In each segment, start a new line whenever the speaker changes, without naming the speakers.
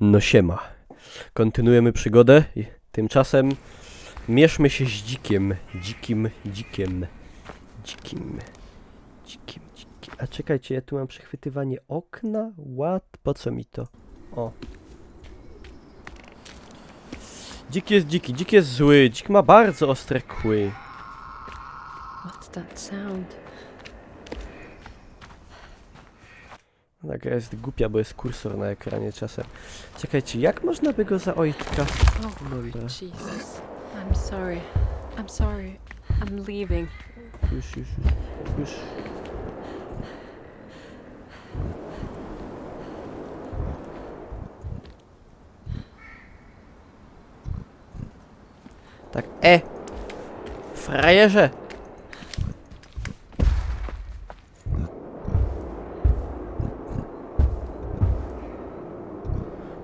No siema. Kontynuujemy przygodę. Tymczasem mierzmy się z dzikiem. Dzikim. A czekajcie, ja tu mam przechwytywanie okna? What? Po co mi to? O. Dzik jest dziki, dzik jest zły, dzik ma bardzo ostre kły.
What's that sound?
Ta gra jest głupia, bo jest kursor na ekranie czasem. Czekajcie, jak można by go zaojtka?
Oh,
Dobra.
Jesus. I'm sorry. I'm sorry. I'm leaving.
Już. Tak, frajerze!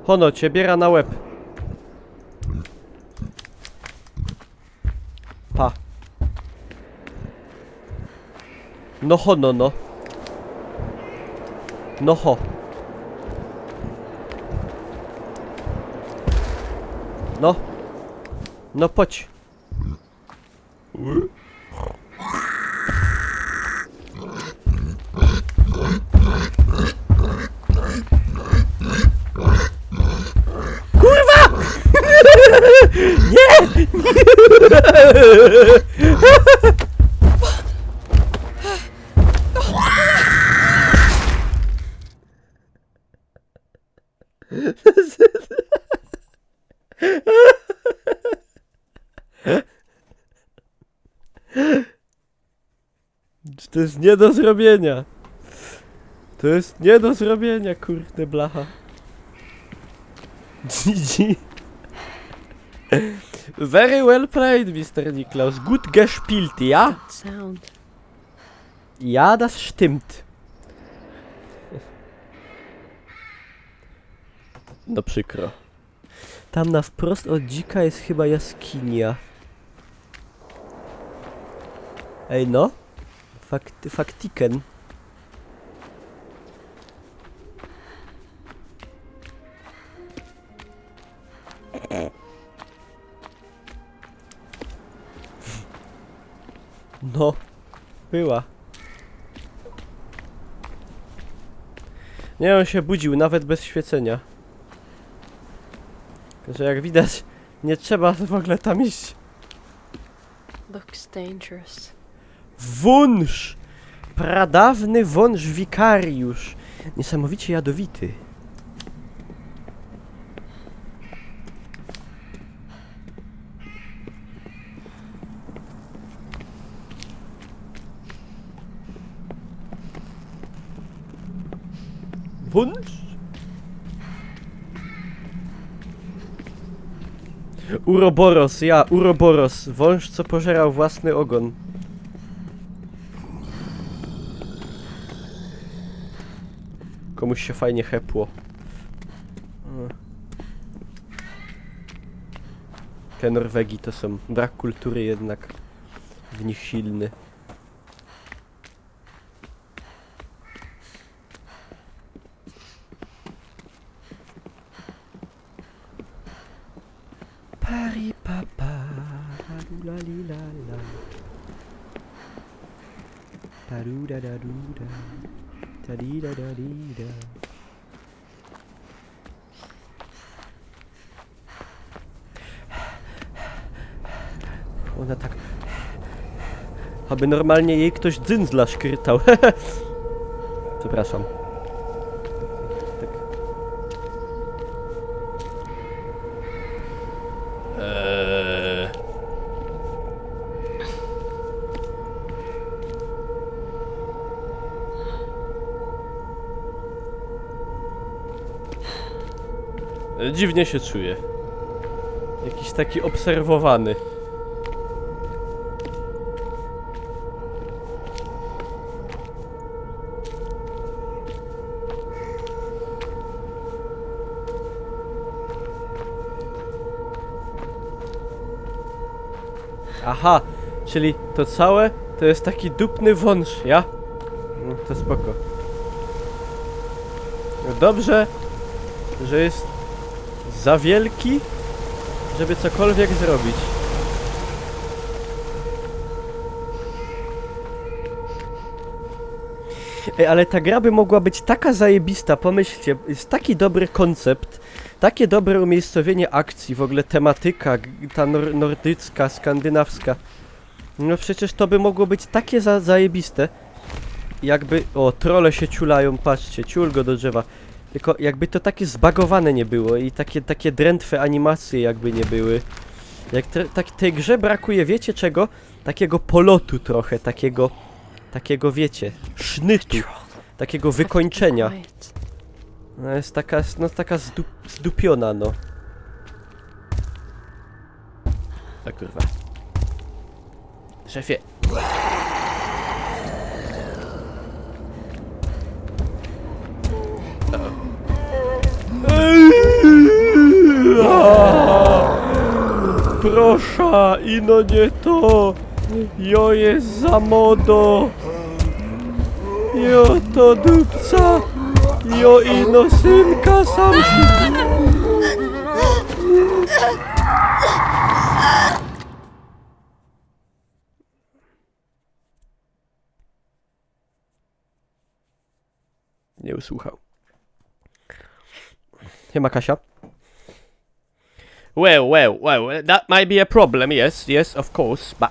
Hono cię biera na łeb. Pa. No hono no. No ho. No. No poć. Kurwa! Nie! To jest nie do zrobienia. To jest nie do zrobienia, kurde blacha. GG. Very well played, Mr. Niklaus. Gut gespielt, ja?
That sound.
Ja, das stimmt. No przykro. Tam na wprost od dzika jest chyba jaskinia. Ej no. Faktiken. No. Była. Nie, on się budził nawet bez świecenia. Że jak widać, nie trzeba w ogóle tam iść.
Looks dangerous.
Wąż! Pradawny wąż wikariusz. Niesamowicie jadowity. Wąż? Uroboros, Uroboros. Wąż, co pożerał własny ogon. Komuś się fajnie chepło. Te Norwegii to są brak kultury jednak w nich silny. Pari papa, la li la la. Paruda da duda. Da da da. Ona tak... Aby normalnie jej ktoś dzyndzla szkrytał. Przepraszam. Tak. Dziwnie się czuję. Jakiś taki obserwowany. Aha, czyli to całe to jest taki dupny wąż, ja? No to spoko. Dobrze, że jest za wielki, żeby cokolwiek zrobić. Ej, ale ta gra by mogła być taka zajebista, pomyślcie, jest taki dobry koncept, takie dobre umiejscowienie akcji, w ogóle tematyka, ta nordycka, skandynawska. No przecież to by mogło być takie zajebiste, jakby... O, trolle się ciulają, patrzcie, ciul go do drzewa. Tylko jakby to takie zbagowane nie było i takie drętwe animacje jakby nie były. Jak tej grze brakuje, wiecie czego? Takiego polotu trochę, takiego wiecie, sznytu, takiego wykończenia. No jest taka zdupiona, no. Tak kurwa. Szefie. Proszę, ino nie to. Jo jest za modo. Jo to dupca. Jo ino synka sam się... Nie usłuchał. Siema Kasia. Well, that might be a problem, yes, of course, but...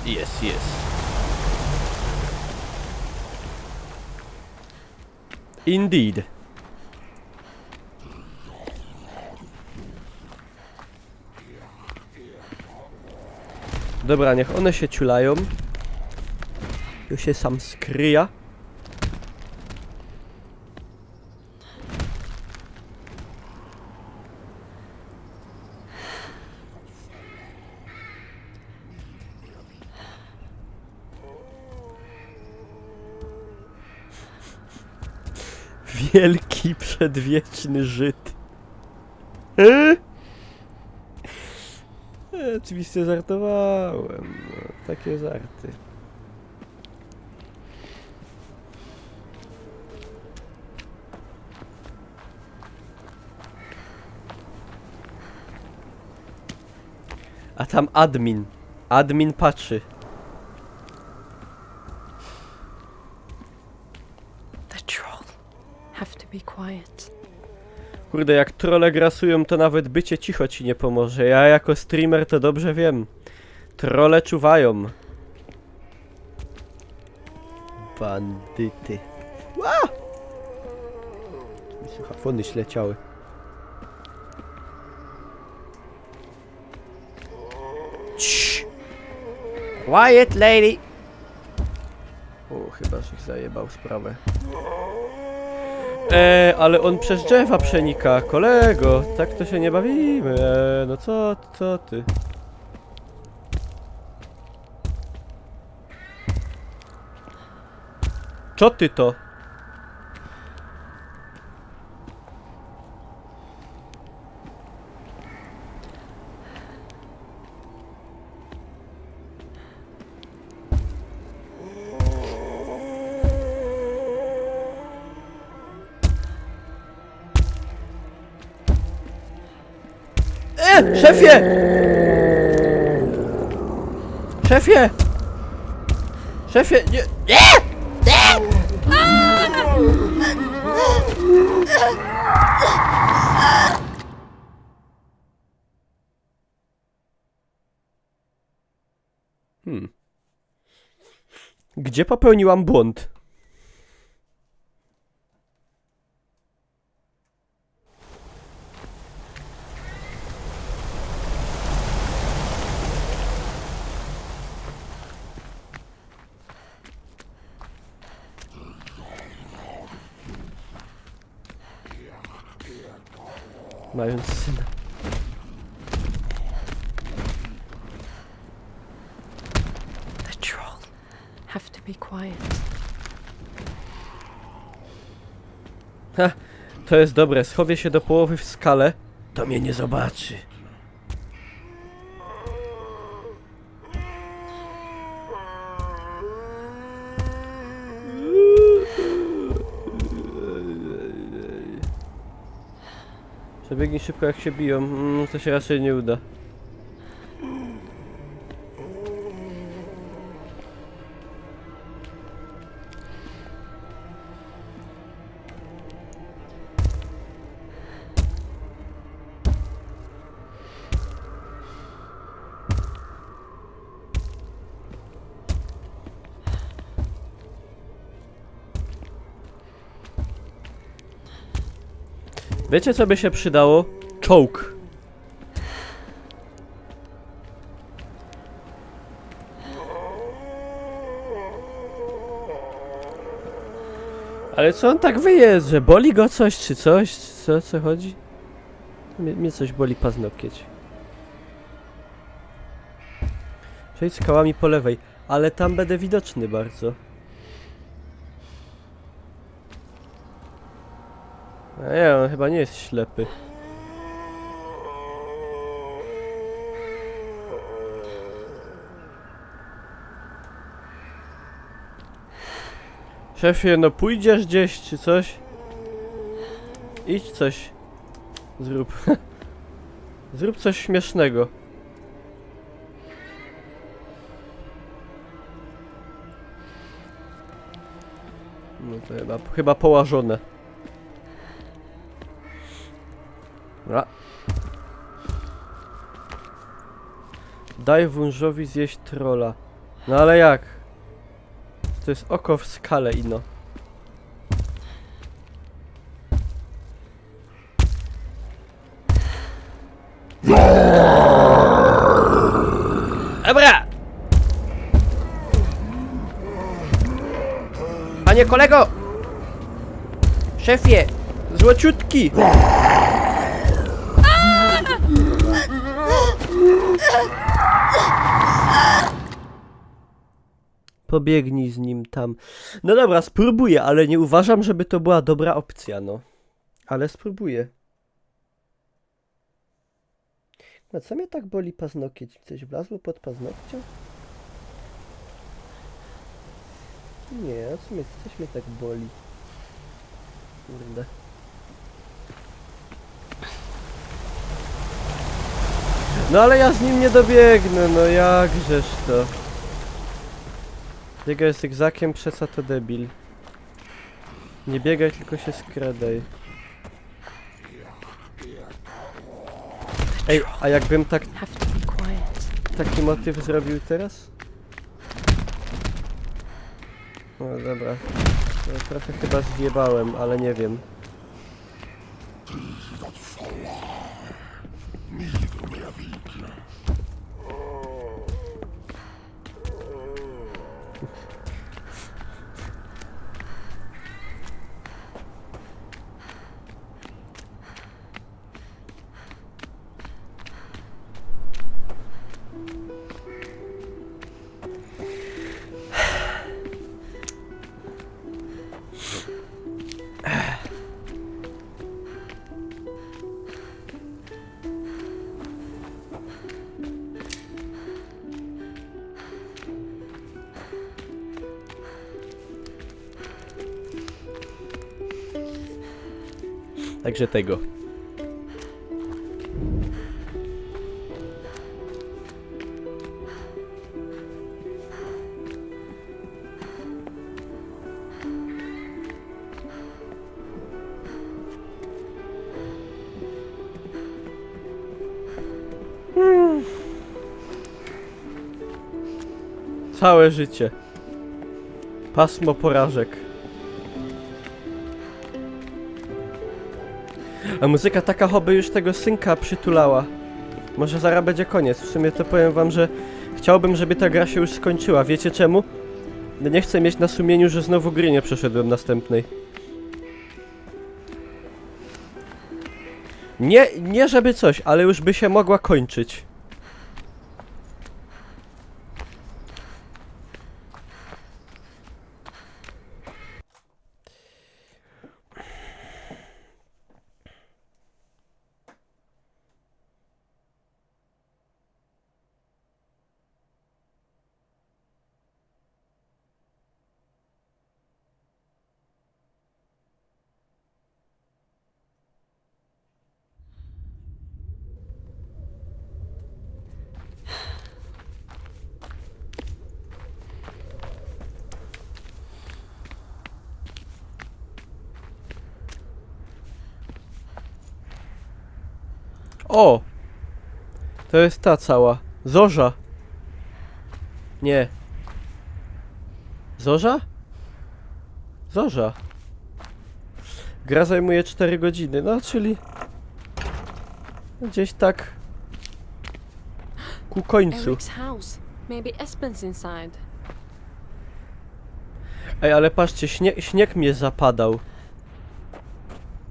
yes. Indeed. Dobra, niech one się ciulają. Ja się sam skryja. Wielki, przedwieczny Żyd. Oczywiście żartowałem. No, takie żarty. A tam admin. Admin patrzy.
The troll. Have to be quiet.
Kurde, jak trolle grasują, to nawet bycie cicho ci nie pomoże. Ja jako streamer to dobrze wiem. Trolle czuwają. Bandyty. Ła! Mi słuchafony śleciały. Ciii. Quiet lady. O, chyba się zajebał sprawę. Ale on przez drzewa przenika, kolego, tak to się nie bawimy, no co ty? Co ty to? Szefie! Szefie! Szefie, nie! Gdzie popełniłam błąd? Mając syna.
The troll. Have to be quiet.
Ha, to jest dobre. Schowię się do połowy w skale. To mnie nie zobaczy. To biegnij szybko jak się biją. To się raczej nie uda. Wiecie co by się przydało? Czołg. Ale co on tak wyje, że boli go coś czy coś? Co chodzi? Mnie coś boli paznokieć. Przejdź skałami po lewej, ale tam będę widoczny bardzo. A nie, on chyba nie jest ślepy. Szefie, no pójdziesz gdzieś czy coś? Idź coś. Zrób. Zrób coś śmiesznego. No to chyba połażone. A. Daj wężowi zjeść trolla. No ale jak? To jest oko w skale ino. Dobra! Panie kolego! Szefie! Złociutki! Pobiegnij z nim tam. No dobra, spróbuję, ale nie uważam, żeby to była dobra opcja, no. Ale spróbuję. No co mnie tak boli paznokieć? Coś wlazło pod paznokcią? Nie, a coś mnie tak boli. Kurde. No ale ja z nim nie dobiegnę, no jakżeż to. Biegaj z zygzakiem, przeca to debil. Nie biegaj, tylko się skradaj. Ej, a jakbym taki motyw zrobił teraz? No dobra. Ja trochę chyba zjebałem, ale nie wiem. Także tego. Całe życie. Pasmo porażek. A muzyka taka choby już tego synka przytulała. Może zaraz będzie koniec. W sumie to powiem wam, że chciałbym, żeby ta gra się już skończyła. Wiecie czemu? No nie chcę mieć na sumieniu, że znowu gry nie przeszedłem następnej. Nie żeby coś, ale już by się mogła kończyć. O! To jest ta cała. Zorza. Nie. Zorza? Zorza. Gra zajmuje 4 godziny, no czyli... Gdzieś tak... Ku końcu.
Eric's house. Maybe Espen's inside.
Ej, ale patrzcie, śnieg mnie zapadał.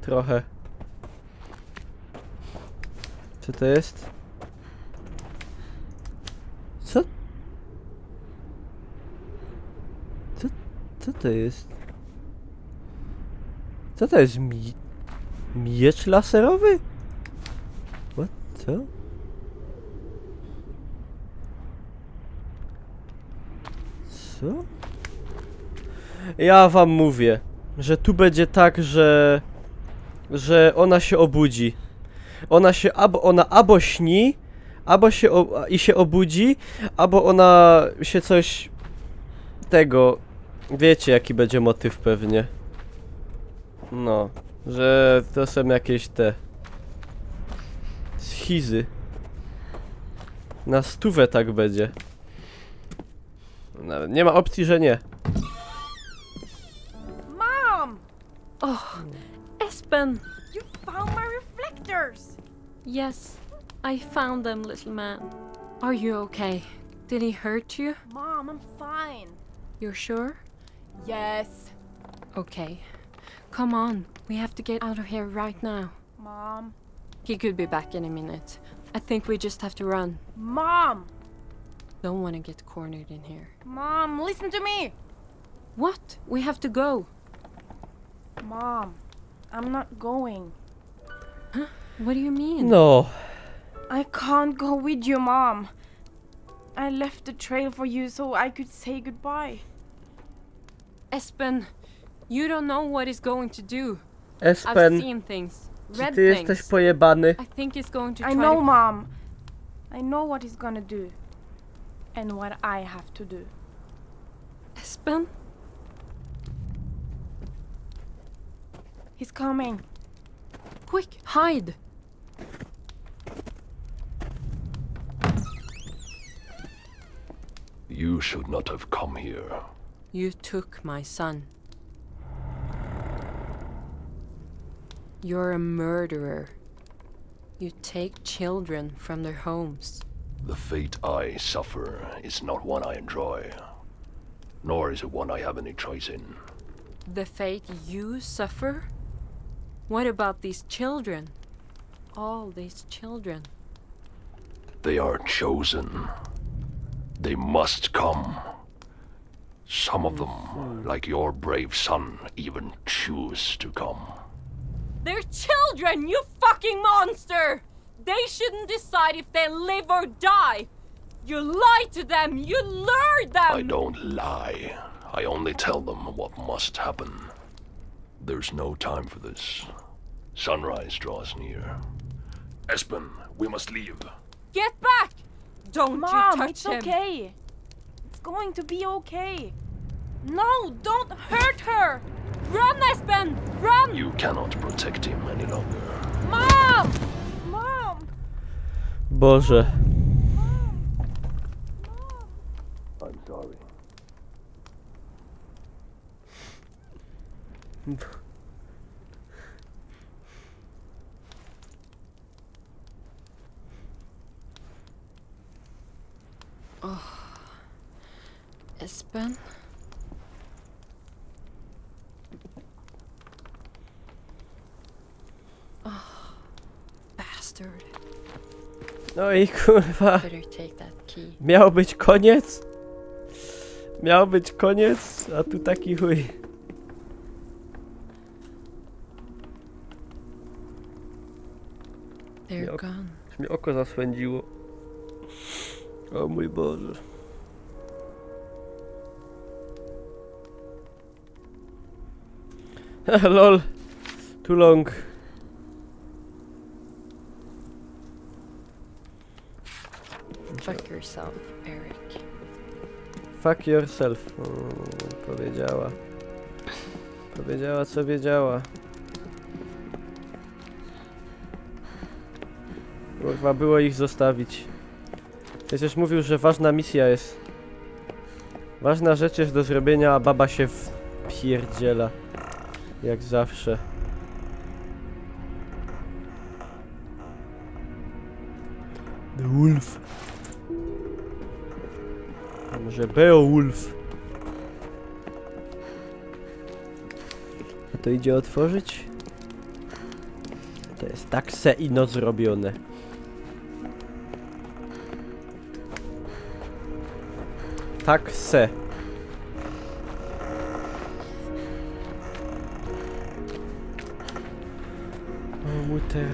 Trochę. Co to jest? Co? Co to jest? Co to jest? Miecz laserowy? What? Co? Co? Ja wam mówię, że tu będzie tak, że ona się obudzi. Ona albo śni, albo się obudzi, albo ona się coś tego, wiecie jaki będzie motyw pewnie. No, że to są jakieś te schizy. Na 100 tak będzie. Nawet nie ma opcji, że nie.
Mom!
Oh, Espen!
You found my reflectors!
Yes, I found them, little man. Are you okay? Did he hurt you?
Mom, I'm fine.
You're sure?
Yes.
Okay. Come on, we have to get out of here right now.
Mom.
He could be back in a minute. I think we just have to run.
Mom!
Don't want to get cornered in here.
Mom, listen to me!
What? We have to go.
Mom, I'm not going.
What do you mean?
No.
I can't go with you, Mom. I left the trail for you so I could say goodbye.
Espen, you don't know what he's going to do. I've
Espen,
seen things.
czy
Red
ty
things.
jesteś pojebany?
I think he's going to
I
try
know,
to...
Mom. I know what he's gonna do. And what I have to do.
Espen?
He's coming.
Quick, hide!
You should not have come here.
You took my son. You're a murderer. You take children from their homes.
The fate I suffer is not one I enjoy, nor is it one I have any choice in.
The fate you suffer? What about these children? All these children.
They are chosen. They must come. Some of them, like your brave son, even choose to come.
They're children, you fucking monster! They shouldn't decide if they live or die! You lie to them! You lure them!
I don't lie. I only tell them what must happen. There's no time for this. Sunrise draws near. Espen, we must leave.
Get back! Don't
Mom,
you touch
it's
him!
okay. It's going to be okay. No, don't hurt her!
Run, Espen! Run!
You cannot protect him any longer.
Mom! Mom!
Boże.
I'm sorry.
Espen? Oh, bastard.
No i kurwa.
Better take that key.
Miał być koniec? Miał być koniec, a tu taki chuj.
They're
Yep.
gone.
Aż mi oko zasłędziło. O mój Boże. Lol. Too long.
Fuck yourself, Eric.
Fuck yourself. Powiedziała. Powiedziała co wiedziała. Kurwa, było ich zostawić. Przecież mówił, że ważna misja jest. Ważna rzecz jest do zrobienia, a baba się wpierdziela. Jak zawsze. The Wolf. A może Beowulf? A to idzie otworzyć? To jest tak se ino zrobione. Tak se. O, muter.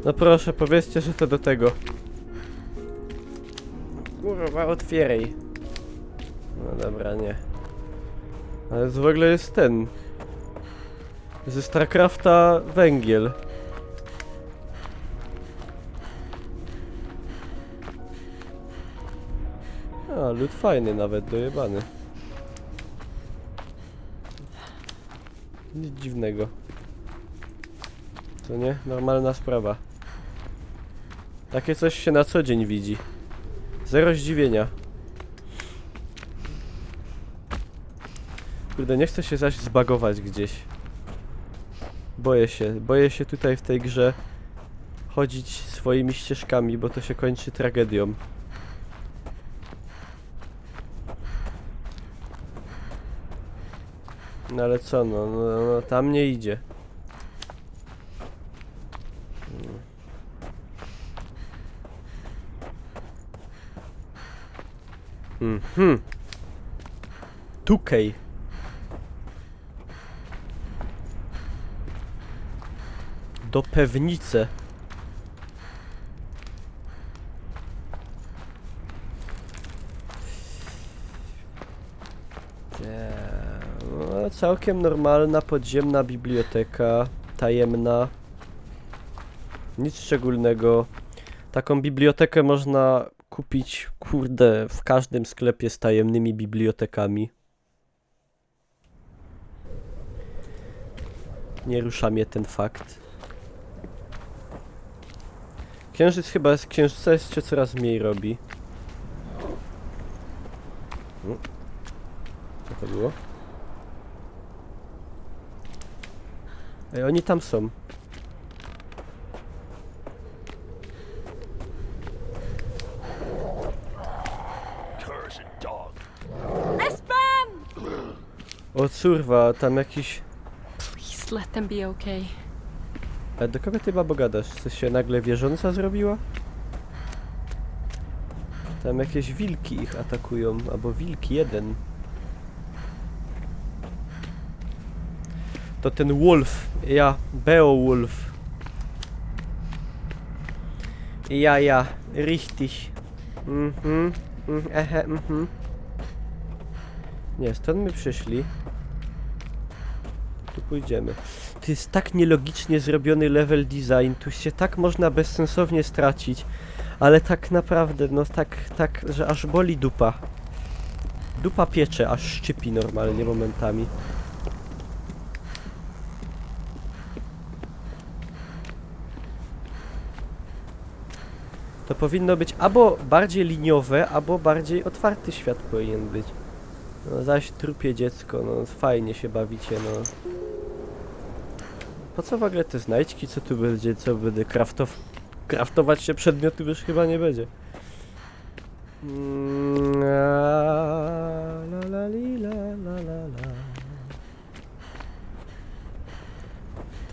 No proszę, powiedzcie, że to do tego. Kurwa, otwieraj. No dobra, nie. Ale w ogóle jest ten. Ze StarCrafta węgiel. A, lód fajny nawet, dojebany. Nic dziwnego. To nie? Normalna sprawa. Takie coś się na co dzień widzi. Zero zdziwienia. Kurde, nie chcę się zaś zbagować gdzieś. Boję się tutaj w tej grze chodzić swoimi ścieżkami, bo to się kończy tragedią. No ale co, no tam nie idzie. Tukej. Do pewnicy. No, całkiem normalna podziemna biblioteka, tajemna. Nic szczególnego. Taką bibliotekę można kupić, kurde, w każdym sklepie z tajemnymi bibliotekami. Nie rusza mnie ten fakt. Księżyca jeszcze coraz mniej robi. Co to było? Ej, oni tam są.
Cursed dog.
Espen!
O curwa, tam jakiś...
Please let them be okay.
A do kogo ty babo gadasz? Coś się nagle wierząca zrobiła? Tam jakieś wilki ich atakują, albo wilk jeden. To ten Wolf, Beowulf. Ja, richtig. Nie, stąd my przyszli. Tu pójdziemy. To jest tak nielogicznie zrobiony level design, tu się tak można bezsensownie stracić. Ale tak naprawdę, no tak, że aż boli dupa. Dupa piecze, aż szczypi normalnie momentami. To powinno być albo bardziej liniowe, albo bardziej otwarty świat powinien być. No zaś trupie dziecko, no fajnie się bawicie, no. Po co w ogóle te znajdźki, co tu będzie, co będę craftować się przedmiotów już chyba nie będzie. La la li, la la la la.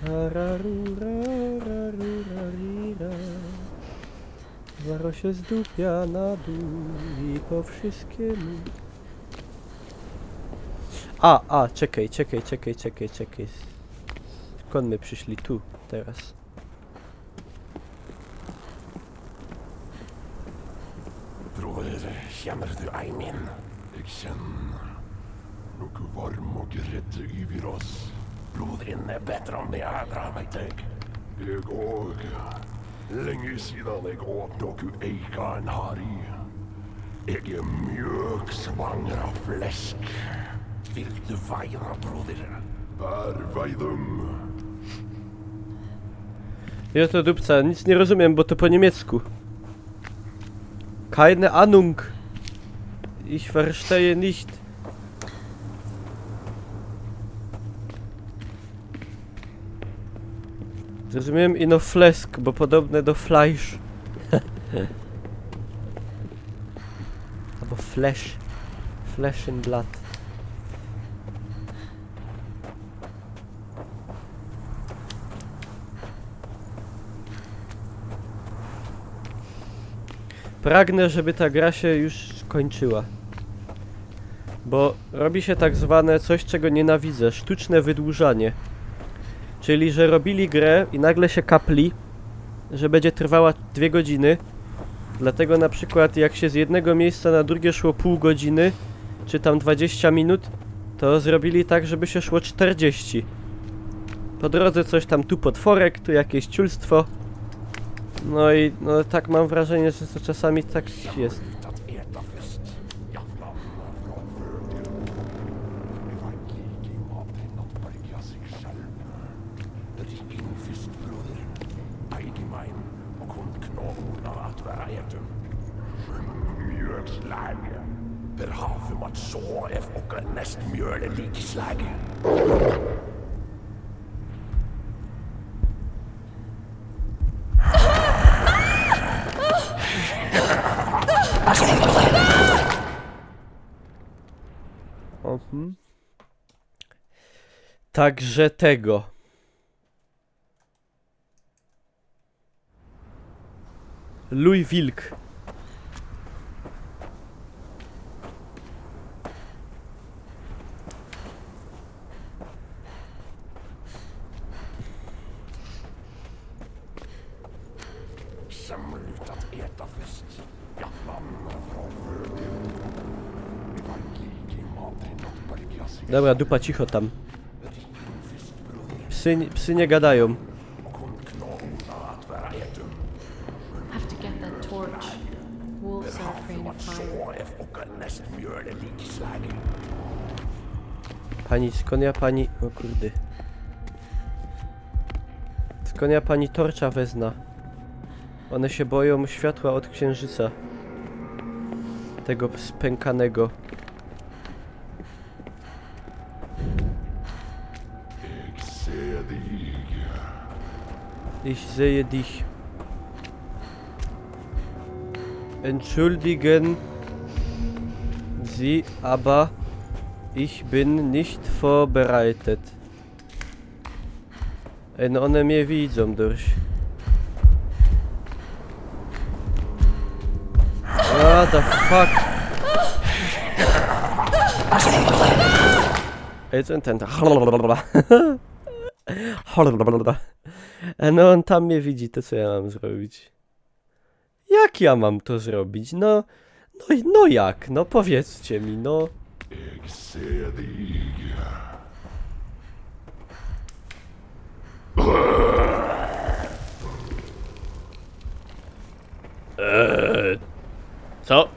Tararurararurarira. Zaro się zdupia na dół i po wszystkiemu. Czekaj. Skąd my przyszli tu, teraz?
Ik kjenner noe varm og redd over oss. Blodrinnen er bedre enn jeg hadde meg til. Jeg òg. Lenge siden jeg åt noe eika en har i. Jeg mjøk svanger av flesk. Vil du veire, broder? Bare vejdem.
Ja to dupca, nic nie rozumiem, bo to po niemiecku. Keine Ahnung. Ich verstehe nicht. Zrozumiałem ino flesk, bo podobne do fleisch. Albo flesh. Flesh and blood. Pragnę, żeby ta gra się już skończyła. Bo robi się tak zwane coś, czego nienawidzę. Sztuczne wydłużanie. Czyli, że robili grę i nagle się kapli, że będzie trwała 2 godziny. Dlatego na przykład jak się z jednego miejsca na drugie szło pół godziny, czy tam 20 minut, to zrobili tak, żeby się szło 40. Po drodze coś tam, tu potworek, tu jakieś ciulstwo. No i no, tak mam wrażenie, że to czasami tak jest.
Per havet mat så okker nest mjøle likeslag.
Także tego. Louis Wilk. Dobra, dupa, cicho tam. Psy nie gadają.
Have to get that torch. Wolves are afraid of fire.
Pani, skąd ja pani... O kurde. Skąd ja pani torcza wezna? One się boją światła od księżyca. Tego spękanego. Ich sehe dich. Entschuldigen Sie, aber ich bin nicht vorbereitet. No one mnie widzą, durch. What the fuck? Ej, co ten? No on tam mnie widzi, to co ja mam zrobić? Jak ja mam to zrobić? No jak? No powiedzcie mi, no. Co?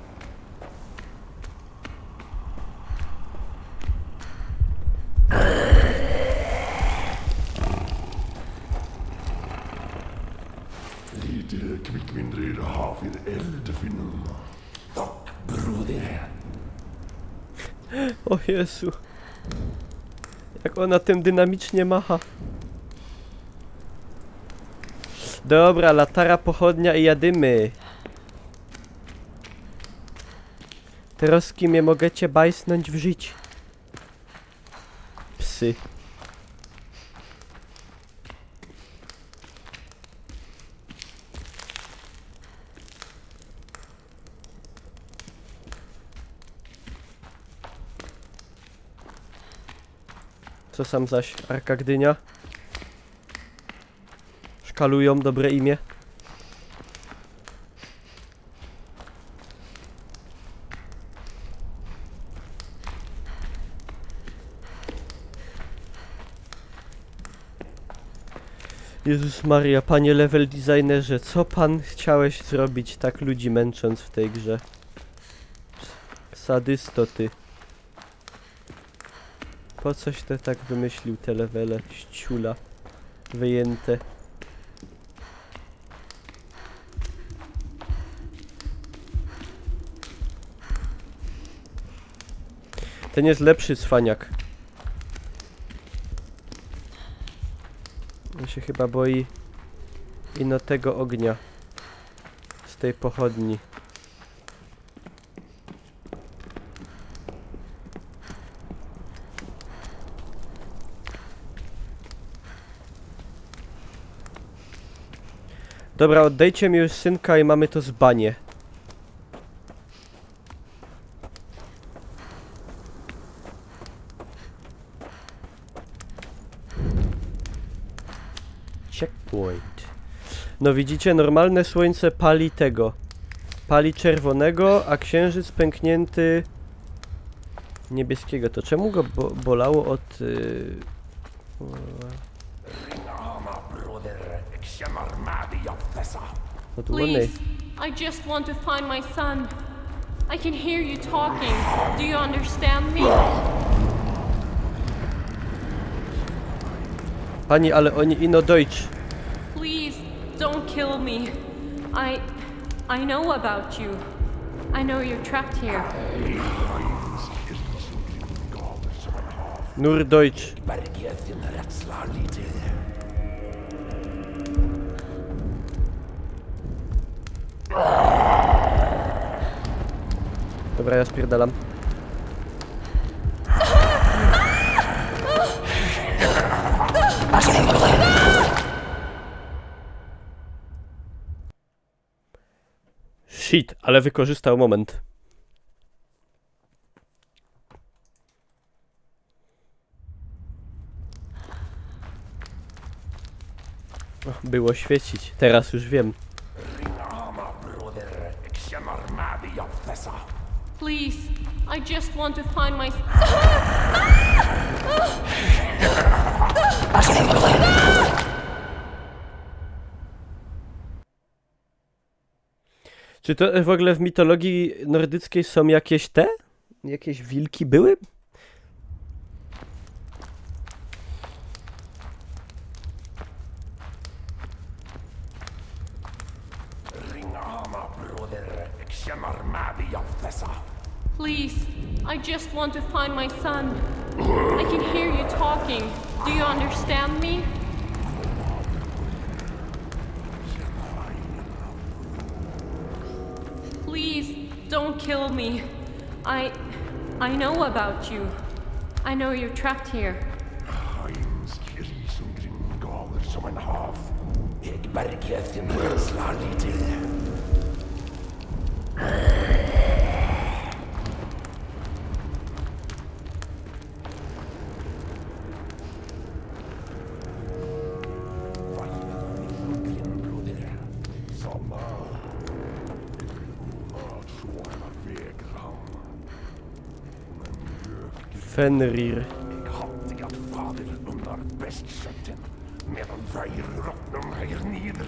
Lite kvikkvindrere har vi eld finden. Nok, broder.
O Jezu. Jak ona tym dynamicznie macha. Dobra, latara, pochodnia i jadymy. Troski mnie możecie bajsnąć w żyć. Psy. Co sam zaś, Arka Gdynia? Szkalują dobre imię. Jezus Maria, panie level designerze, co pan chciałeś zrobić tak ludzi męcząc w tej grze? Sadysto ty. Po coś te tak wymyślił te levele? Ściula. Wyjęte. Ten jest lepszy cwaniak. On się chyba boi ino tego ognia. Z tej pochodni. Dobra, oddajcie mi już synka i mamy to zbanie. Checkpoint. No widzicie, normalne słońce pali tego. Pali czerwonego, a księżyc pęknięty niebieskiego. To czemu go bolało od... od łony?
Please, I just want to find my son. I can hear you talking. Do you understand me?
Pani, ale oni ino Deutsch.
Please, don't kill me. I know about you. I know you're trapped here.
Nur Deutsch. Dobra, ja spierdalam. Shit, ale wykorzystał moment. O, było świecić, teraz już wiem.
Please, I just want to find my...
Czy to w ogóle w mitologii nordyckiej są jakieś te? Jakieś wilki były?
Please, I just want to find my son. I can hear you talking. Do you understand me? Please, don't kill me. I know about you. I know you're trapped here.
Fenrir.
Ik had die had vader onder best zetten. Met een vrije rotten hier nieder.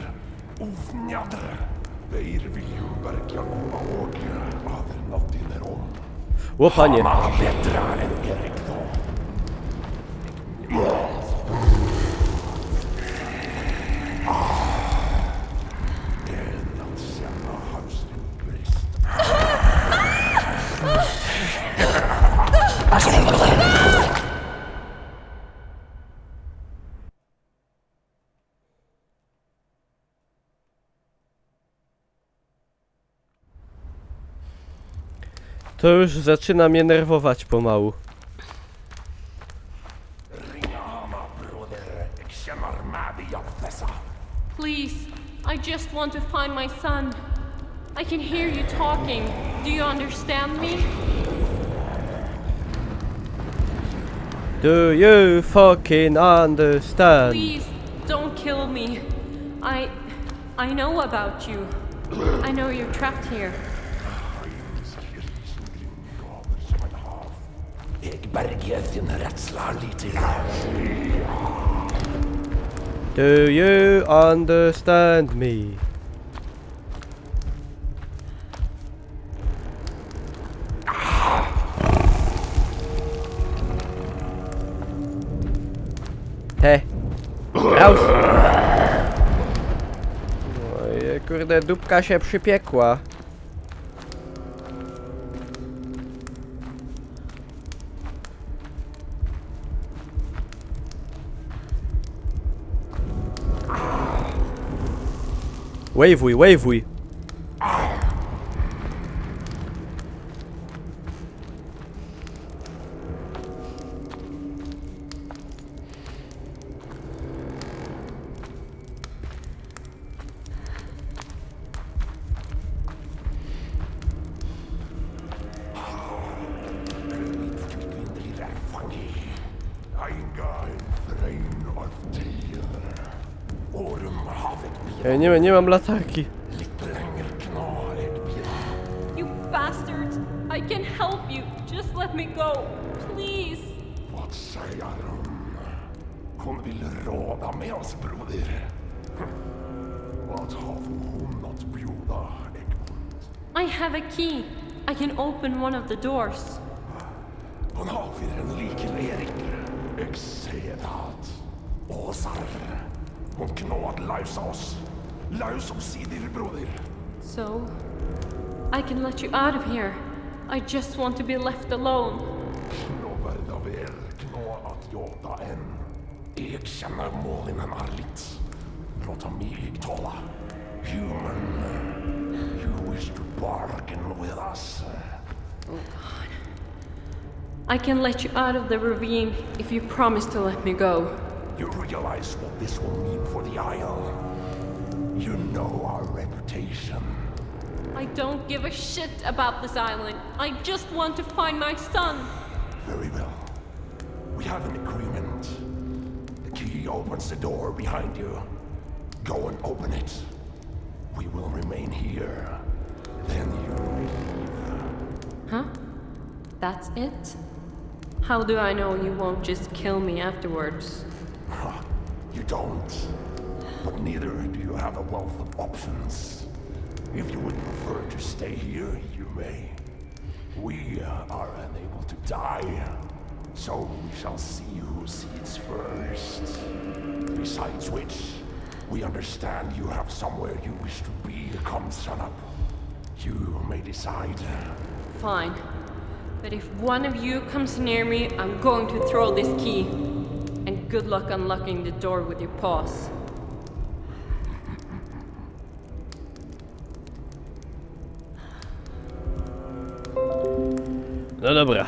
Oefnjadder. Weer wil je werkelijk ook ader not in de rom.
O panie.
Maar Petra en Erik dan. En dat zijn naar huis in Brest.
To już zaczyna mnie nerwować pomału.
Please, I just want to find my son. I can hear you talking. Do you understand me?
Do you fucking understand?
Please, don't kill me. I know about you. I know you're trapped here.
Ik berg je din rädsla lite.
Do you understand me? He. Raus. Oj, kurde, dupka się przypiekła. Waveuj, waveuj. Nie mam latarki.
You bastards! I can help you. Just let me go, please.
Vad säger hon? Hon vill råda med oss, broder. Vad har hon att bjuda, Egmont?
I have a key. I can open one of the doors.
Hon har för en liken Erik. Jag ser det. Åsar. Hon knåd lösa oss. Lös oss i dir, broder.
So, I can let you out of here. I just want to be left alone.
Nå verda vel knå att jota en. Jag känner målinen ärligt. Låta mig tala. Human, you wish to bargain with us.
Oh God. I can let you out of the ravine if you promise to let me go.
You realize what this will mean for the Isle. You know our reputation.
I don't give a shit about this island. I just want to find my son.
Very well. We have an agreement. The key opens the door behind you. Go and open it. We will remain here. Then you may leave.
Huh? That's it? How do I know you won't just kill me afterwards?
You don't. But neither do you have a wealth of options. If you would prefer to stay here, you may. We are unable to die, so we shall see who sees first. Besides which, we understand you have somewhere you wish to be. Come, son up. You may decide.
Fine. But if one of you comes near me, I'm going to throw this key. And good luck unlocking the door with your paws.
No dobra.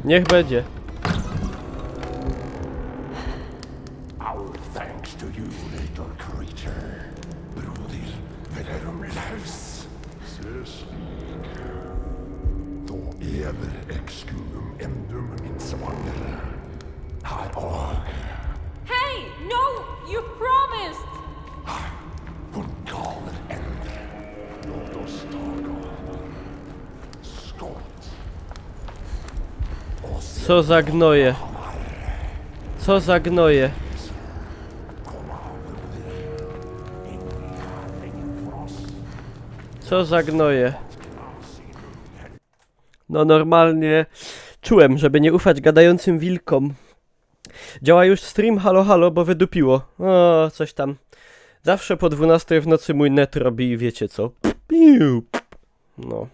Niech będzie.
Our thanks to you, little creature. Broder, verum laus. Seslik. Då ever exculum endum min svanger. Här och.
Hey, no! You promised!
Hon galer ändre. Låt oss taga. Skott. Och se
Co za gnoje. Co za gnoje.
komma, broder. Ingen för oss.
Co za gnoje. No normalnie czułem, żeby nie ufać gadającym wilkom. Działa już stream halo halo, bo wydupiło. O, coś tam. Zawsze po 12 w nocy mój net robi i wiecie co. No.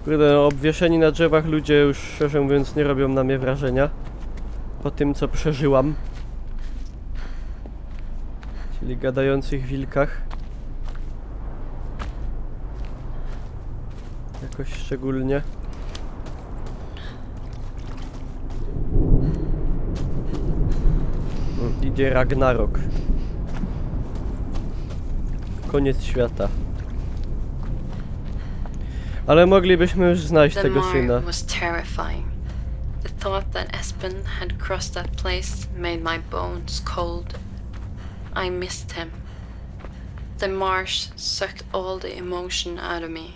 Kurde, no, obwieszeni na drzewach ludzie już szczerze mówiąc nie robią na mnie wrażenia. Po tym co przeżyłam. Czyli gadających wilkach. Jakoś szczególnie. Idzie Ragnarok. Koniec świata. Ale moglibyśmy już znaleźć
The
tego syna.
morning was terrifying. The thought that Espen had crossed that place made my bones cold. I missed him. The marsh sucked all the emotion out of me.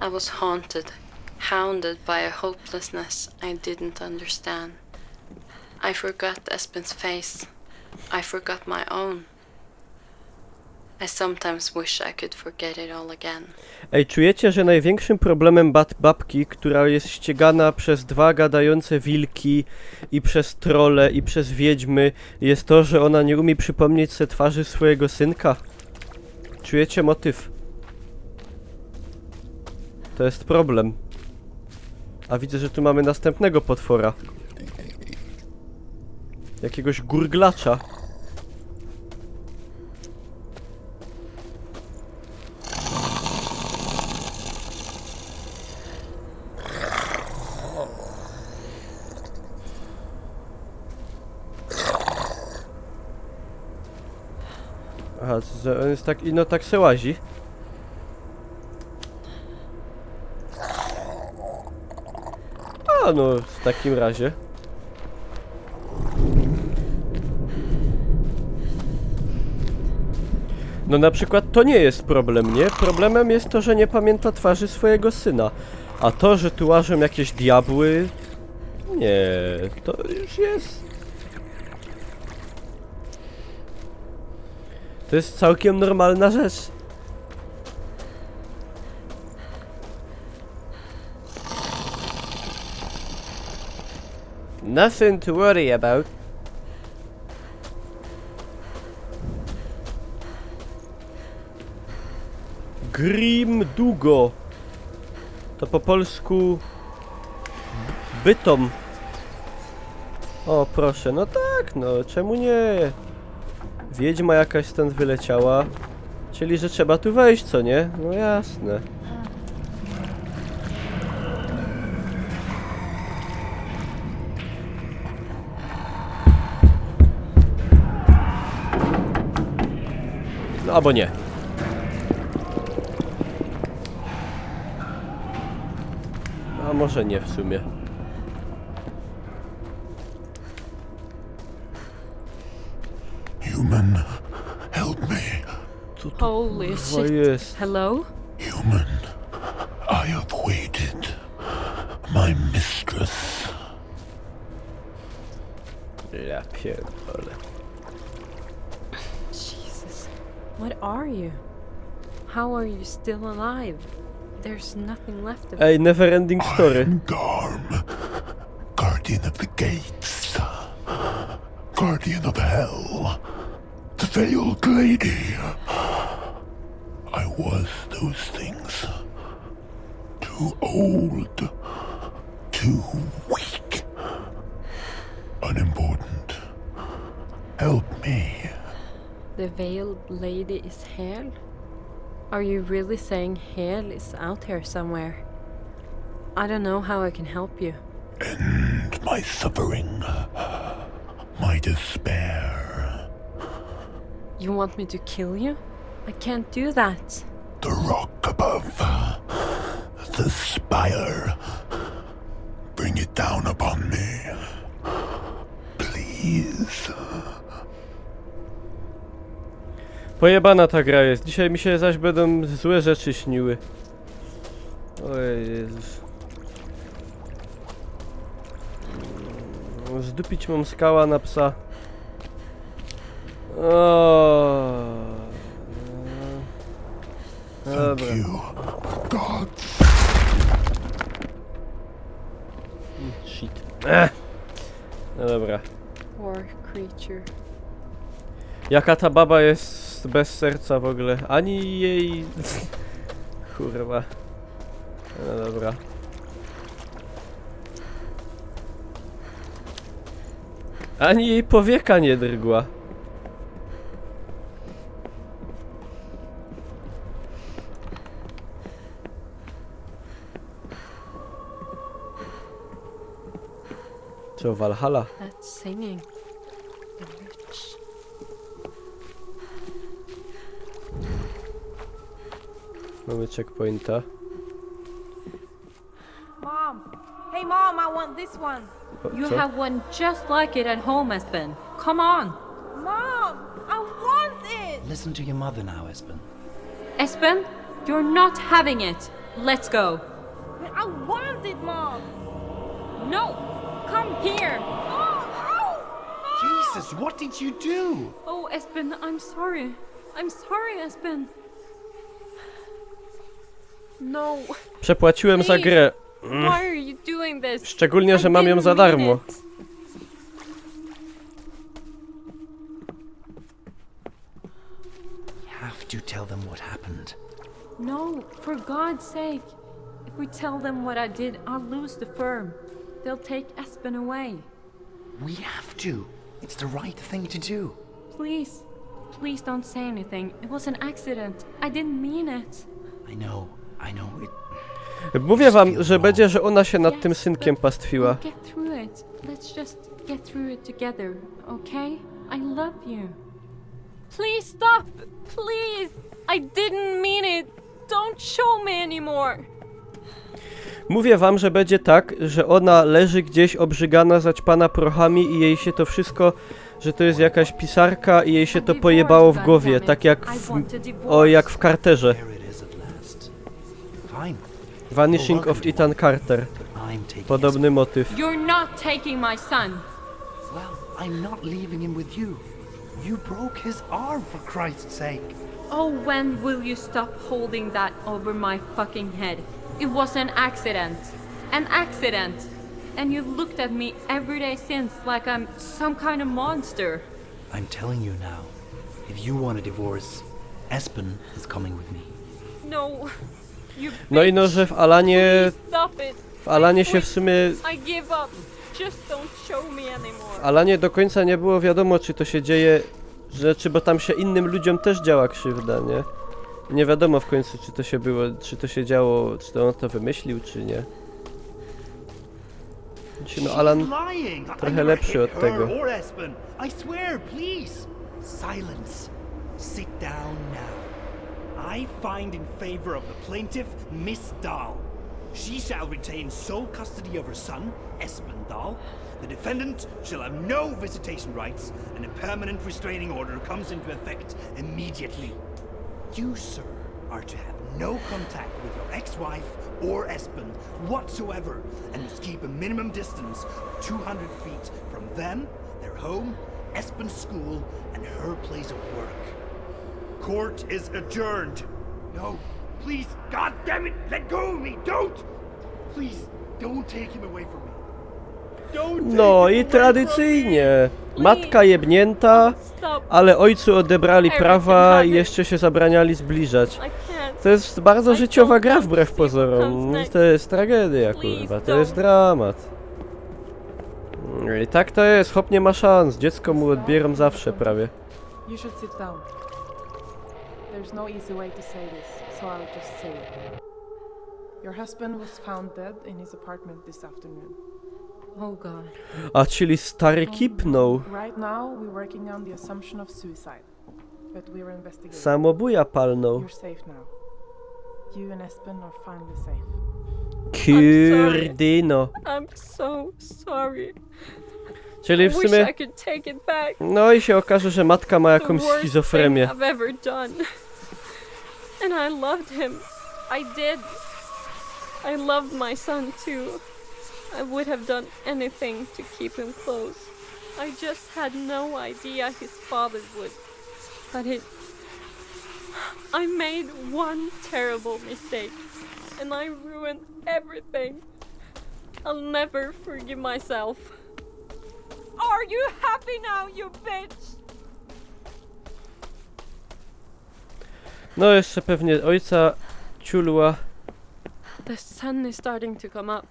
I was haunted, hounded by a hopelessness I didn't understand. I forgot Espen's face. I forgot my own. I sometimes wish I could forget it all again.
Ej, czujecie, że największym problemem babki, która jest ścigana przez 2 gadające wilki i przez trolle i przez wiedźmy, jest to, że ona nie umie przypomnieć sobie twarzy swojego synka? Czujecie motyw? To jest problem. A widzę, że tu mamy następnego potwora. Jakiegoś gurglacza. Aha, on jest tak, no tak se łazi. A no, w takim razie. No na przykład to nie jest problem, nie? Problemem jest to, że nie pamięta twarzy swojego syna. A to, że tu łażą jakieś diabły... Nie, to już jest... To jest całkiem normalna rzecz. Nothing to worry about. Grim Dugo. To po polsku... Bytom. O, proszę, no tak, no, czemu nie? Wiedźma jakaś stąd wyleciała. Czyli, że trzeba tu wejść, co nie? No jasne. No albo nie. A może nie w sumie.
Human, help me.
Co to
Holy
kurwa
shit.
jest?
Hello?
Human, I have waited. My mistress.
Ja pierdolę.
Jesus. What are you? How are you still alive? There's nothing left of
Ej, never ending story.
I'm Garm, guardian of the gates, guardian of hell, the veiled lady. I was those things. Too old, too weak, unimportant. Help me.
The veiled lady is Hel? Are you really saying Hel is out here somewhere? I don't know how I can help you.
End my suffering, my despair.
You want me to kill you? I can't do that.
The rock above, the spire. Bring it down upon me, please.
Pojebana ta gra jest. Dzisiaj mi się zaś będą złe rzeczy śniły. Ojej Jezus. Zdupić mam skała na psa. O. Dobra.
Thank you, God.
Shit. No dobra.
Poor creature.
Jaka ta baba jest bez serca w ogóle. Ani jej... Kurwa. No dobra. Ani jej powieka nie drgła. Co, Valhalla?
That's singing. The witch.
Mamy checkpointa.
Mom! Hey, Mom, I want this one!
O,
You
co?
have one just like it at home, Espen. Come on.
Mom! I want it!
listen to your mother now, Espen.
Espen, you're not having it. Let's go.
But I want it, Mom!
No, come here.
Jesus, what did you do?
Oh, Espen, I'm sorry. I'm sorry, Espen. No.
Przepłaciłem za grę.
Why are you doing this?
Szczególnie, że mam ją za
didn't mean
darmo.
it.
You have to tell them what happened.
No, for God's sake. If we tell them what I did, I'll lose the firm. They'll take Espen away.
We have to. It's the right thing to do.
Please. Please don't say anything. It was an accident. I didn't mean it.
I know. It...
Mówię wam, że będzie, że ona się nad tym synkiem
but
pastwiła.
we'll get through it. Let's just get through it together, okay? I love you. Please stop! Please! I didn't mean it! Don't show me anymore!
Mówię wam, że będzie tak, że ona leży gdzieś obrzygana, zaćpana prochami i jej się to wszystko, że to jest jakaś pisarka i jej się to pojebało w głowie, tak jak jak w Carterze.
There it is at last. Fine.
Vanishing of Ethan Carter.
I'm taking
Podobny motyw.
You're not taking my son!
Espen. Well, I'm not leaving him with you. You broke his arm, for Christ's sake.
Oh, when will you stop holding that over my fucking head? It was an accident. An accident! And you've looked at me every day since like I'm some kind of monster.
I'm telling you now. If you want a divorce, Espen is coming with me.
No. You
No i no, że w Alanie
stop it.
się w sumie...
I give up. Just don't show me
W
anymore.
Alanie do końca nie było wiadomo, czy to się dzieje rzeczy, bo tam się innym ludziom też działa krzywda, nie? Nie wiadomo w końcu, czy to się działo, czy to on to wymyślił, czy nie. No Alan trochę lepszy od tego.
Or Espen. I swear, please. Silence. Sit down now. I find in favor of the plaintiff, Miss Dahl. She shall retain sole custody of her son, Espen Dahl. The defendant shall have no visitation rights, and a permanent restraining order comes into effect immediately. You, sir, are to have no contact with your ex-wife or Espen whatsoever, and must keep a minimum distance of 200 feet from them, their home, Espen's school, and her place of work. Court is adjourned. No, please, God damn it, let go of me, don't! Please, don't take him away from me. Don't take
No
him
i
away
tradycyjnie. Matka jebnięta,
Stop.
ale ojcu odebrali prawa i jeszcze się zabraniali zbliżać.
I can't.
To jest bardzo życiowa gra wbrew pozorom. To jest tragedia, kurwa, to jest dramat. I tak to jest, chłop nie ma szans, dziecko mu odbieram zawsze prawie.
You should sit down. There's no easy way to say this, so I'll just say it. Your husband was found dead in his apartment this afternoon.
Oh God.
A czyli stary kipnął.
Right now, we're working on the assumption of suicide, but we're investigating.
Samobuja palnął.
You're safe now. You and Espen are finally safe.
Kurdyno.
I'm so sorry.
Czyli w
I wish
sumie...
I could take it back.
No i się okaże, że matka ma
The
jakąś
worst
schizofrenię.
thing I've ever done. And I loved him. I did. I loved my son too. I would have done anything to keep him close. I just had no idea his father would. But I made one terrible mistake. And I ruined everything. I'll never forgive myself. Are you happy now, you bitch?
No jeszcze pewnie ojca ciulła.
The sun is starting to come up.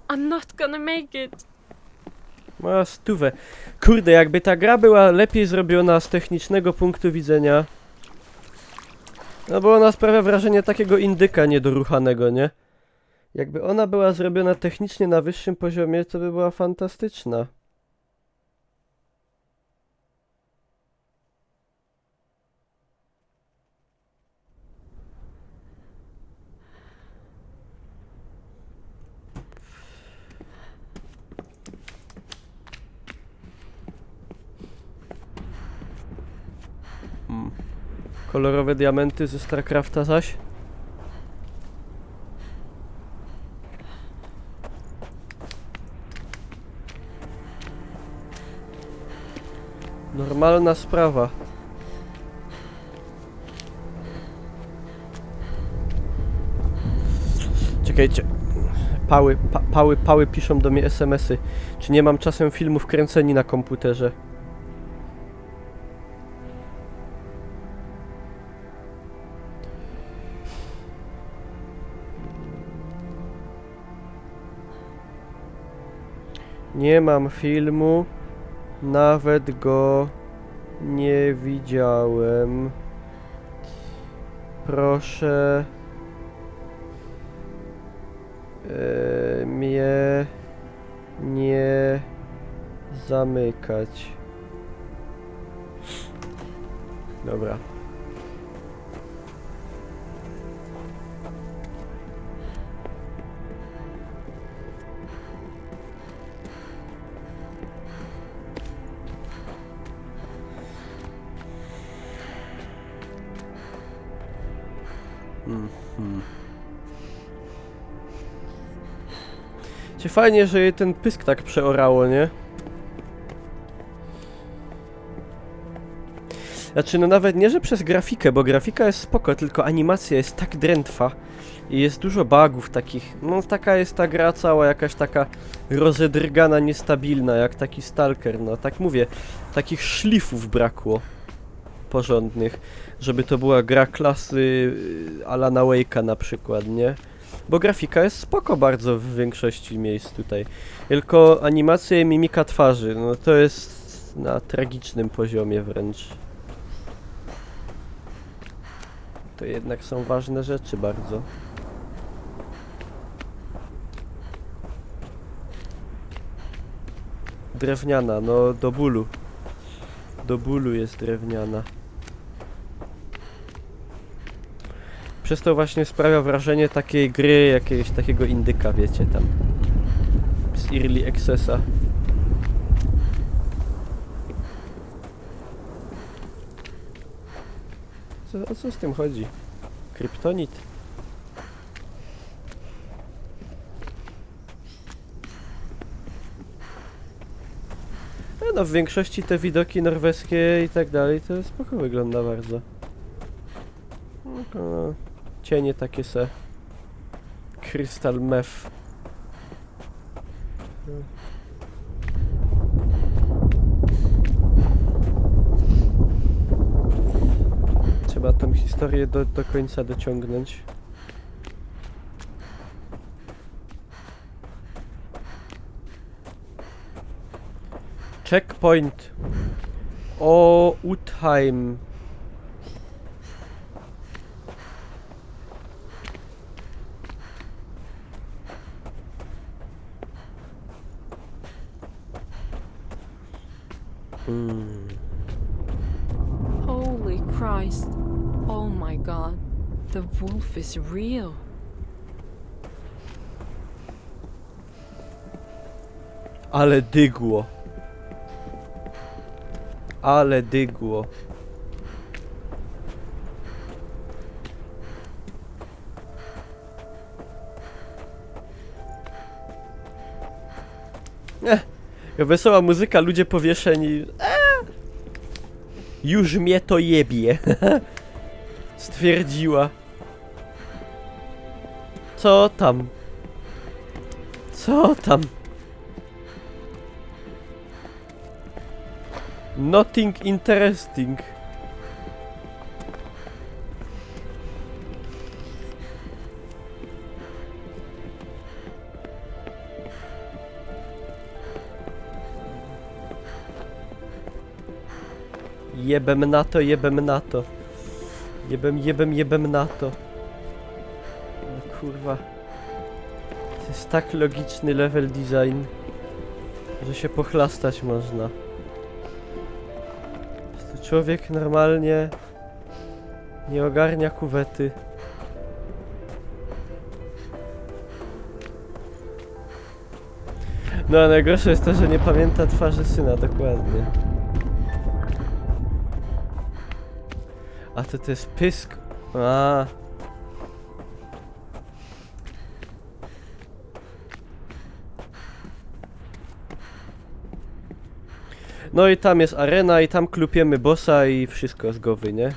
I'm not gonna make it.
Ma stówę. Kurde, jakby ta gra była lepiej zrobiona z technicznego punktu widzenia. No bo ona sprawia wrażenie takiego indyka niedoruchanego, nie? Jakby ona była zrobiona technicznie na wyższym poziomie, to by była fantastyczna. Kolorowe diamenty ze StarCrafta zaś. Normalna sprawa. Czekajcie. Pały piszą do mnie SMS-y. Czy nie mam czasem filmów kręceni na komputerze? Nie mam filmu. Nawet go nie widziałem. Proszę mnie nie zamykać. Dobra. Cię fajnie, że jej ten pysk tak przeorało, nie? Znaczy, no nawet nie, że przez grafikę, bo grafika jest spoko, tylko animacja jest tak drętwa i jest dużo bugów takich. No taka jest ta gra cała jakaś taka rozedrgana, niestabilna, jak taki Stalker, no tak mówię. Takich szlifów brakło porządnych, żeby to była gra klasy Alana Wake'a na przykład, nie? Bo grafika jest spoko bardzo w większości miejsc tutaj. Tylko animacja i mimika twarzy, no to jest na tragicznym poziomie wręcz. To jednak są ważne rzeczy bardzo. Drewniana, no do bólu. Do bólu jest drewniana. Przez to właśnie sprawia wrażenie takiej gry, jakiegoś takiego indyka, wiecie, tam. Z Early Accessa. O co z tym chodzi? Kryptonit? No w większości te widoki norweskie i tak dalej to spoko wygląda bardzo. No, cienie takie se. Crystal meth. Trzeba tą historię do końca dociągnąć. Checkpoint. O, Utheim.
Holy Christ. Oh my god. The wolf is real.
Ale dygło. Ale dygło. Wesoła muzyka, ludzie powieszeni. Już mnie to jebie. Stwierdziła. Co tam? Co tam? Nothing interesting. Jebem na to, jebem na to. Jebem na to. No kurwa. To jest tak logiczny level design, że się pochlastać można. To człowiek normalnie nie ogarnia kuwety. No a najgorsze jest to, że nie pamięta twarzy syna dokładnie. A to jest pysk. A. No i tam jest arena i tam klupiemy bossa i wszystko z głowy, nie?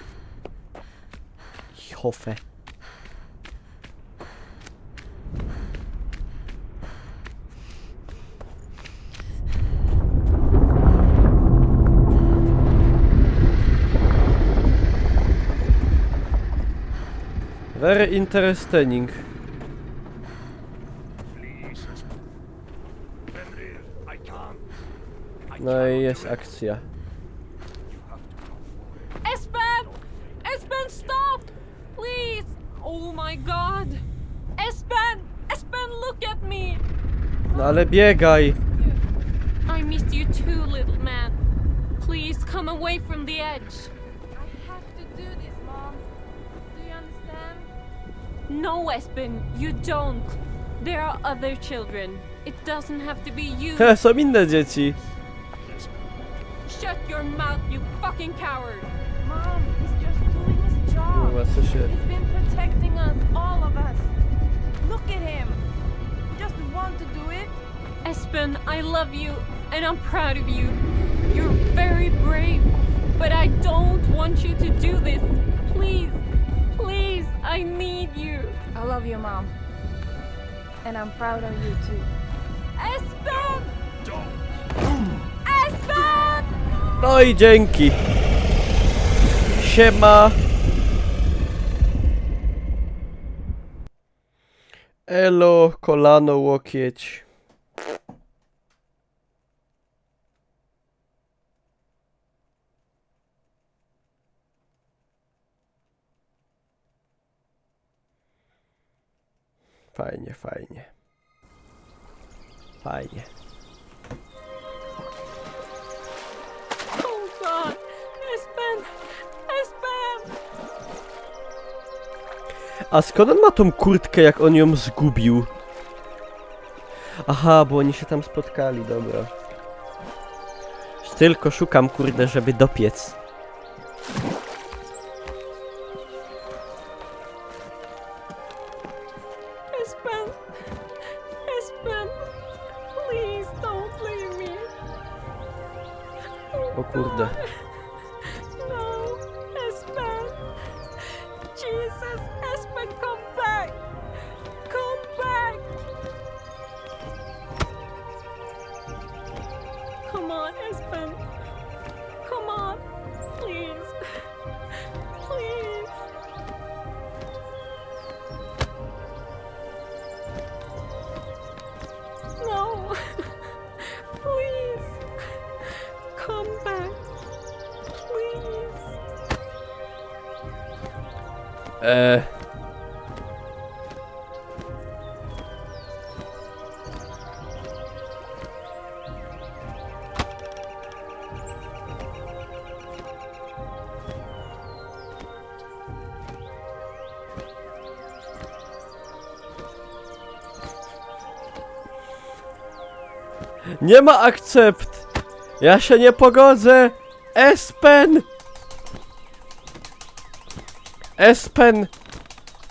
Hofe. Very interesting.
Please, Espen. Fenrir, I can't. I
No
cannot
i jest
do it.
akcja.
You have to come.
Espen! Espen, stop! Please! Oh my god! Espen! Espen, look at me!
No ale biegaj.
I missed you too, little man. Please come away from the edge.
I have to do this, Mom. Do you understand?
No, Espen, you don't. There are other children. It doesn't have to be you.
Są inne dzieci.
Shut your mouth, you fucking coward!
Mom, he's just doing his job.
Kurwa, co się...
He's been protecting us, all of us. Look at him. He just want to do it.
Espen, I love you and I'm proud of you. You're very brave, but I don't want you to do this. Please, please, I need you.
I love you, Mom. And I'm proud of you too.
Espen! Espen!
No i dzięki. Siema. Elo, kolano, łokieć. Fajnie, fajnie. Fajnie.
Oh God! Espen! Espen!
A skąd on ma tą kurtkę, jak on ją zgubił? Aha, bo oni się tam spotkali, dobra. Tylko szukam, kurde, żeby dopiec.
Espen! Espen! Please don't leave me!
O kurde.
No! Espen! Jesus! Espen, come back! Come back! Come on, Espen! Come on! Please! Please! No! Please! Come back! Please!
Nie ma akcept! Ja się nie pogodzę! Espen! Espen!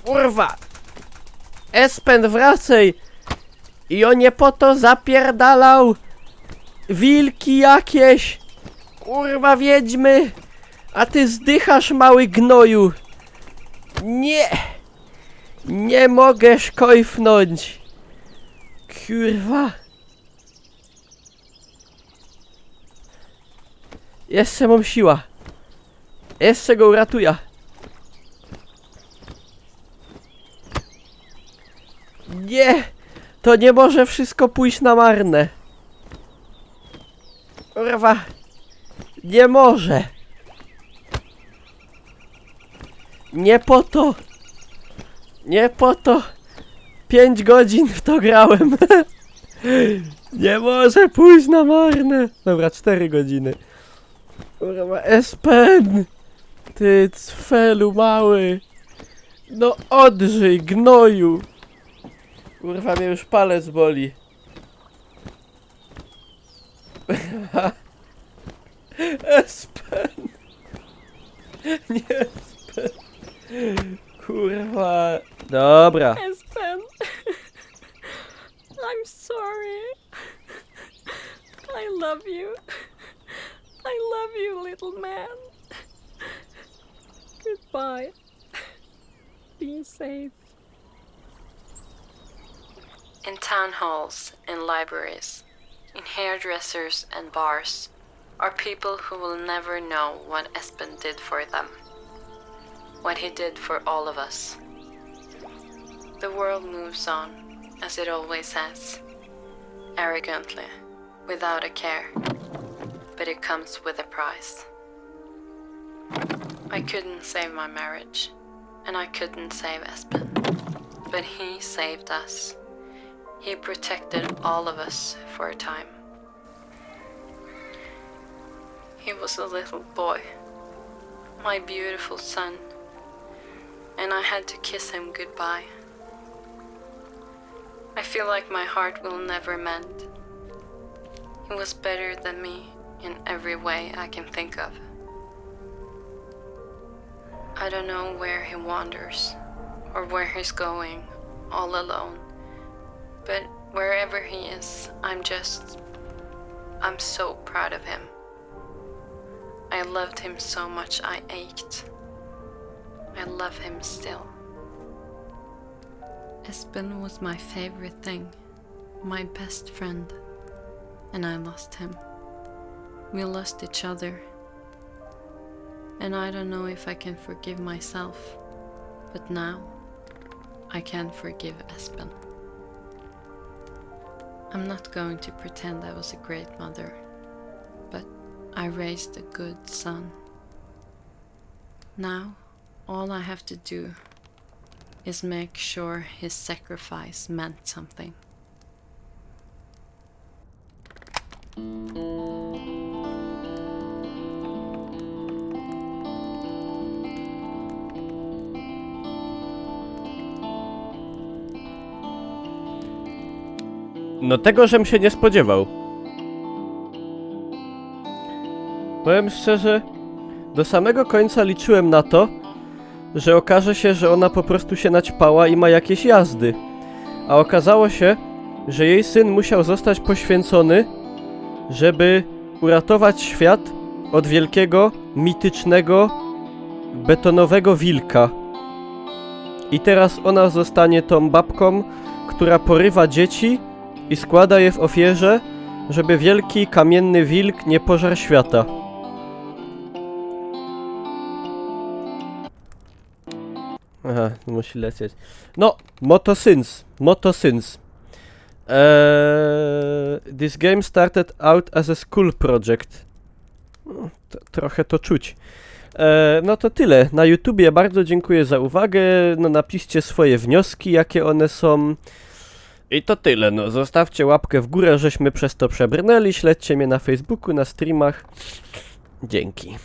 Kurwa! Espen, wracaj! I on nie po to zapierdalał! Wilki jakieś! Kurwa, wiedźmy! A ty zdychasz, mały gnoju! Nie! Nie mogę szkojfnąć! Kurwa! Jeszcze mam siła. Jeszcze go uratuję. Nie! To nie może wszystko pójść na marne. Kurwa. Nie może. Nie po to. Nie po to. 5 godzin w to grałem. Nie może pójść na marne. Dobra, 4 godziny. Kurwa, Espen! Ty cfelu mały! No odżyj, gnoju! Kurwa, mnie już palec boli. Espen! Nie, Dobra.
Espen. I'm sorry. I love you. I love you, little man. Goodbye. Be safe.
In town halls, in libraries, in hairdressers and bars, are people who will never know what Espen did for them. What he did for all of us. The world moves on, as it always has. Arrogantly, without a care. But it comes with a price. I couldn't save my marriage, and I couldn't save Espen. But he saved us. He protected all of us for a time. He was a little boy, my beautiful son, and I had to kiss him goodbye. I feel like my heart will never mend. He was better than me in every way I can think of. I don't know where he wanders, or where he's going, all alone. But wherever he is, I'm so proud of him. I loved him so much I ached. I love him still. Espen was my favorite thing, my best friend, and I lost him. We lost each other. And I don't know if I can forgive myself, but now I can forgive Espen. I'm not going to pretend I was a great mother, but I raised a good son. Now, all I have to do is make sure his sacrifice meant something.
No tego, żem się nie spodziewał. Powiem szczerze, do samego końca liczyłem na to, że okaże się, że ona po prostu się naćpała i ma jakieś jazdy. A okazało się, że jej syn musiał zostać poświęcony, żeby uratować świat od wielkiego, mitycznego, betonowego wilka. I teraz ona zostanie tą babką, która porywa dzieci i składa je w ofierze, żeby wielki, kamienny wilk nie pożarł świata. Aha, musi lecieć. No, Motosins. This game started out as a school project. No, trochę to czuć. No to tyle. Na YouTubie bardzo dziękuję za uwagę. No napiszcie swoje wnioski, jakie one są. I to tyle. No zostawcie łapkę w górę, żeśmy przez to przebrnęli. Śledźcie mnie na Facebooku, na streamach. Dzięki.